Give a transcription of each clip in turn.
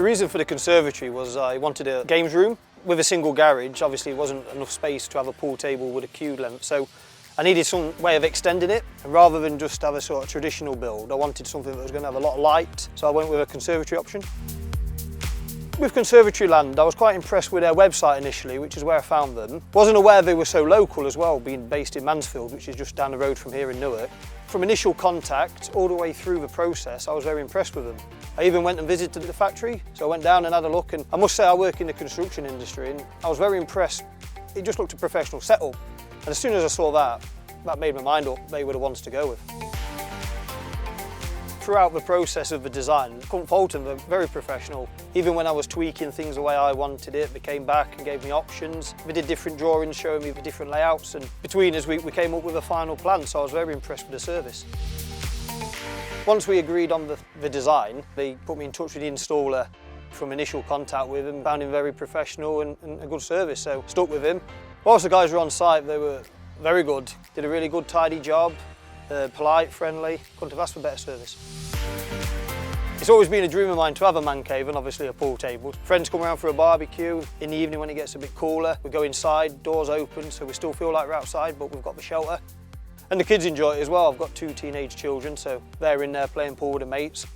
The reason for the conservatory was I wanted a games room with a single garage. Obviously, it wasn't enough space to have a pool table with a queue length, so I needed some way of extending it. And rather than just have a sort of traditional build, I wanted something that was going to have a lot of light, so I went with a conservatory option. With Conservatory Land, I was quite impressed with their website initially, which is where I found them. Wasn't aware they were so local as well, being based in Mansfield, which is just down the road from here in Newark. From initial contact all the way through the process, I was very impressed with them. I even went and visited the factory, so I went down and had a look, and I must say I work in the construction industry and I was very impressed. It just looked a professional setup, and as soon as I saw that made my mind up. They were the ones to go with. Throughout the process of the design, I couldn't fault them, they're very professional. Even when I was tweaking things the way I wanted it, they came back and gave me options. They did different drawings showing me the different layouts, and between us we came up with a final plan, so I was very impressed with the service. Once we agreed on the design, they put me in touch with the installer. From initial contact with him, found him very professional and a good service, so stuck with him. Whilst the guys were on site, they were very good, did a really good tidy job. Polite, friendly, couldn't have asked for better service. It's always been a dream of mine to have a man cave and obviously a pool table. Friends come around for a barbecue. In the evening when it gets a bit cooler, we go inside, doors open, so we still feel like we're outside, but we've got the shelter. And the kids enjoy it as well. I've got 2 teenage children, so they're in there playing pool with their mates.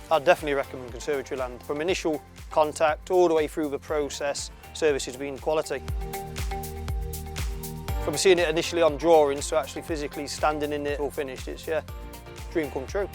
I'd definitely recommend Conservatory Land. From initial contact all the way through the process, service has been quality. From seeing it initially on drawings to actually physically standing in it all finished, it's dream come true.